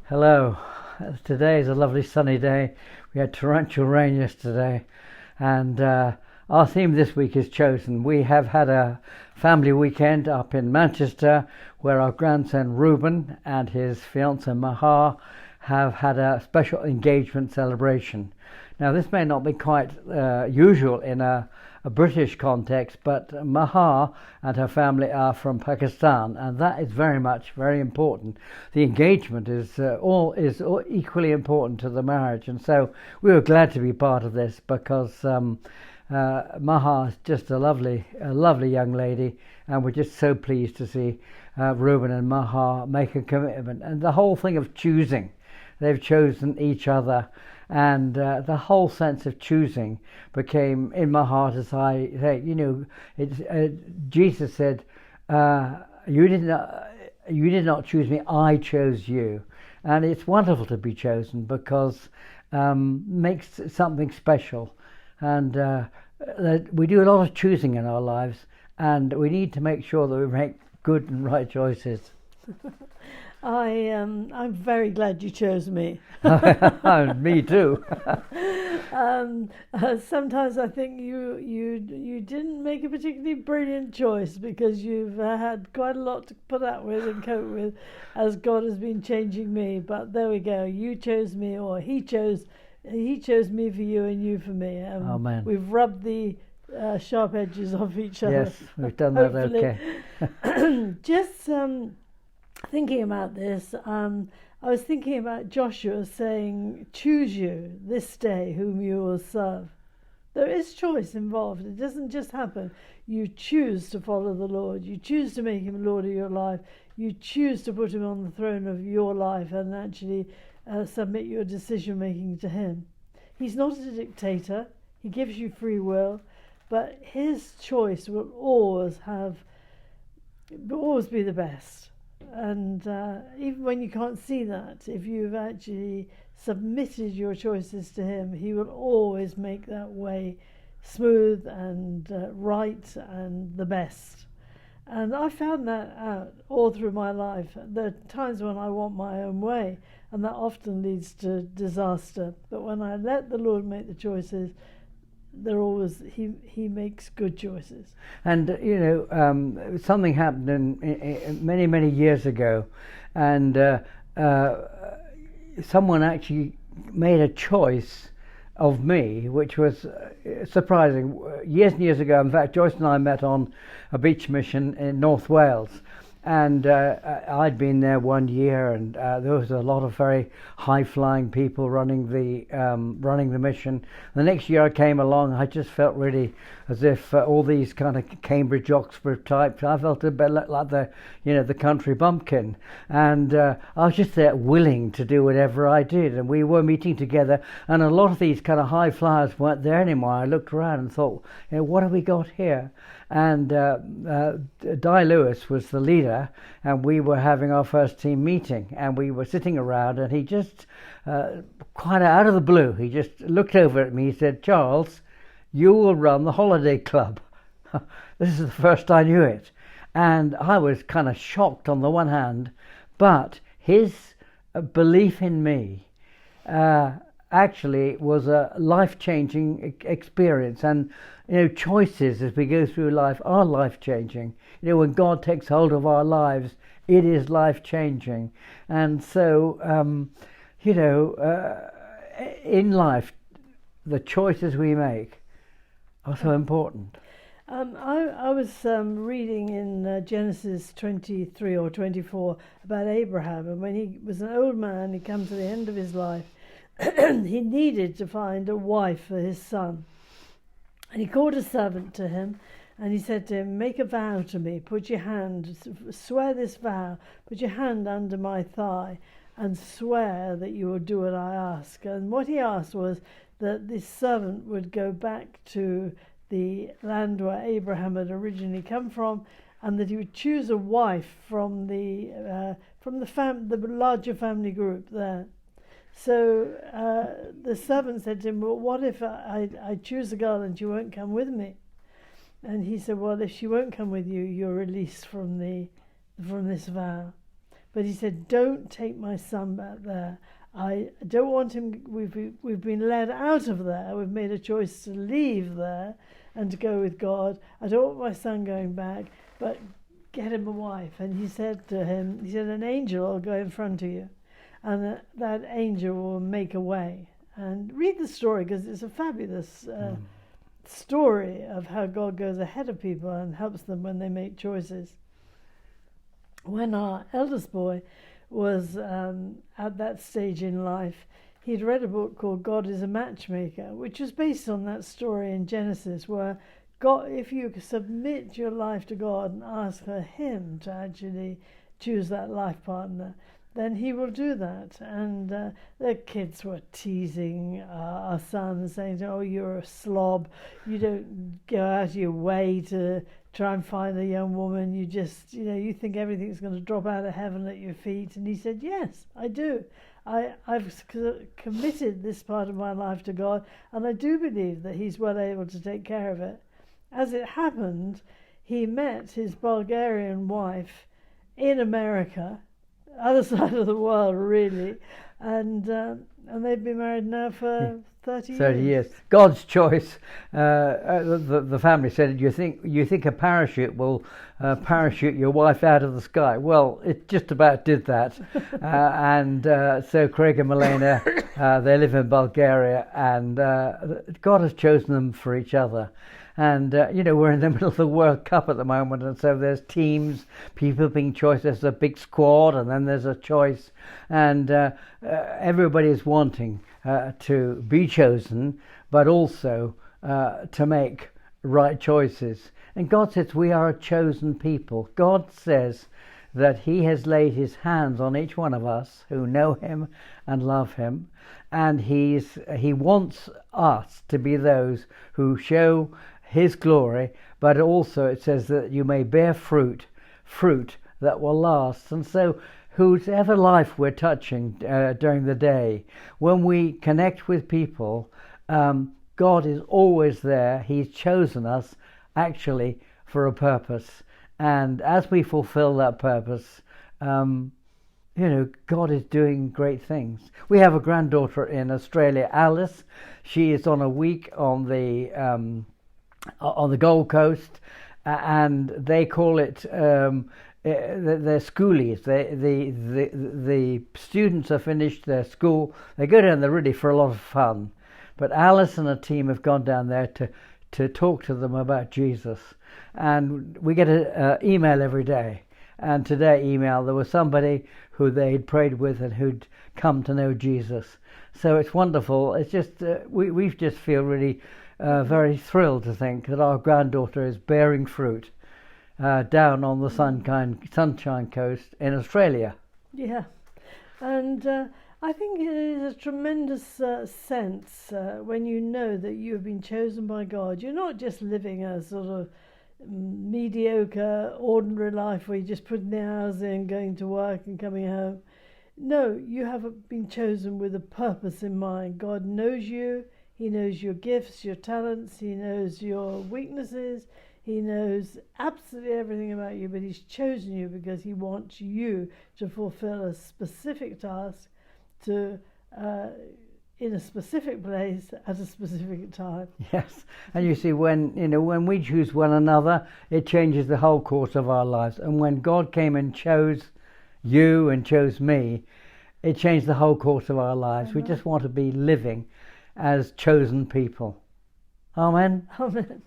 Hello. Today is a lovely sunny day. We had torrential rain yesterday, and our theme this week is chosen. We have had a family weekend up in Manchester where our grandson Reuben and his fiancée Mahar have had a special engagement celebration. Now, this may not be quite usual in a British context, but Mahar and her family are from Pakistan, and that is very important. The engagement is all equally important to the marriage, and so we were glad to be part of this because Mahar is just a lovely young lady, and we're just so pleased to see Reuben and Mahar make a commitment, and the whole thing of choosing. They've chosen each other, and the whole sense of choosing became in my heart as I say, Jesus said, you did not choose me, I chose you. And it's wonderful to be chosen because makes something special. And we do a lot of choosing in our lives, and we need to make sure that we make good and right choices. I'm very glad you chose me. Me too. Sometimes I think you didn't make a particularly brilliant choice because you've had quite a lot to put up with and cope with as God has been changing me. But there we go. You chose me, or He chose me for you and you for me. Amen. We've rubbed the sharp edges off each other. Yes, we've done that. Okay. Just thinking about this, I was thinking about Joshua saying, choose you this day whom you will serve. There is choice involved. It doesn't just happen. You choose to follow the Lord. You choose to make him Lord of your life. You choose to put him on the throne of your life and actually submit your decision making to him. He's not a dictator. He gives you free will, but his choice will always be the best. And even when you can't see that, if you've actually submitted your choices to him, he will always make that way smooth and right and the best. And I found that out all through my life. There are times when I want my own way, and that often leads to disaster. But when I let the Lord make the choices, he makes good choices. And something happened in many years ago, and someone actually made a choice of me, which was surprising. Years and years ago, in fact, Joyce and I met on a beach mission in North Wales. And I'd been there 1 year, and there was a lot of very high-flying people running the mission. The next year I came along, I just felt really as if all these kind of Cambridge, Oxford types. I felt a bit like the country bumpkin, and I was just there willing to do whatever I did. And we were meeting together, and a lot of these kind of high flyers weren't there anymore. I looked around and thought, what have we got here? And Di Lewis was the leader, and we were having our first team meeting, and we were sitting around, and he just, quite out of the blue, he just looked over at me. He said, "Charles, you will run the holiday club." This is the first I knew it, and I was kind of shocked on the one hand, but his belief in me actually was a life-changing experience. And choices as we go through life are life-changing. When God takes hold of our lives, it is life-changing. And so in life, the choices we make are so important. I was reading in Genesis 23 or 24 about Abraham, and when he was an old man, he came to the end of his life. He needed to find a wife for his son. And he called a servant to him, and he said to him, "Make a vow to me, swear this vow, put your hand under my thigh, and swear that you will do what I ask." And what he asked was that this servant would go back to the land where Abraham had originally come from, and that he would choose a wife from the larger family group there. So the servant said to him, "Well, what if I choose a girl and she won't come with me?" And he said, "Well, if she won't come with you, you're released from this vow." But he said, don't take my son back there. I don't want him. We've been led out of there. We've made a choice to leave there and to go with God. I don't want my son going back, but get him a wife. And he said to him, he said, an angel will go in front of you, and that angel will make a way. And read the story, because it's a fabulous story of how God goes ahead of people and helps them when they make choices. When our eldest boy was at that stage in life, he'd read a book called God is a Matchmaker, which was based on that story in Genesis, where God, if you submit your life to God and ask for him to actually choose that life partner, then he will do that. And the kids were teasing our son, saying, oh, you're a slob, you don't go out of your way to try and find a young woman, you just, you think everything's going to drop out of heaven at your feet. And he said, yes, I do. I've committed this part of my life to God, and I do believe that he's well able to take care of it. As it happened, he met his Bulgarian wife in America, other side of the world, really, and they've been married now for 30 years. 30 years. God's choice. The family said, you think a parachute will parachute your wife out of the sky? Well, it just about did that. So Craig and Milena, they live in Bulgaria, and God has chosen them for each other. And, we're in the middle of the World Cup at the moment, and so there's teams, people being choice. There's a big squad, and then there's a choice. And everybody is wanting to be chosen, but also to make right choices. And God says we are a chosen people. God says that he has laid his hands on each one of us who know him and love him. And he wants us to be those who show his glory, but also it says that you may bear fruit that will last. And so whosever life we're touching during the day, when we connect with people, God is always there. He's chosen us actually for a purpose, and as we fulfill that purpose, God is doing great things. We have a granddaughter in Australia, Alice. She is on a week on the Gold Coast, and they call it they're schoolies. The students have finished their school. They go down there really for a lot of fun, but Alice and a team have gone down there to talk to them about Jesus, and we get an email every day. And today email, there was somebody who they'd prayed with and who'd come to know Jesus. So it's wonderful. It's just we just feel really very thrilled to think that our granddaughter is bearing fruit down on the Sunshine Coast in Australia. Yeah, and I think it is a tremendous sense when you know that you have been chosen by God. You're not just living a sort of mediocre, ordinary life where you're just putting the hours in, going to work and coming home. No, you have been chosen with a purpose in mind. God knows you. He knows your gifts, your talents. He knows your weaknesses. He knows absolutely everything about you, but he's chosen you because he wants you to fulfill a specific task in a specific place at a specific time. Yes, and you see, when we choose one another, it changes the whole course of our lives. And when God came and chose you and chose me, it changed the whole course of our lives. Amen. We just want to be living as chosen people. Amen. Amen.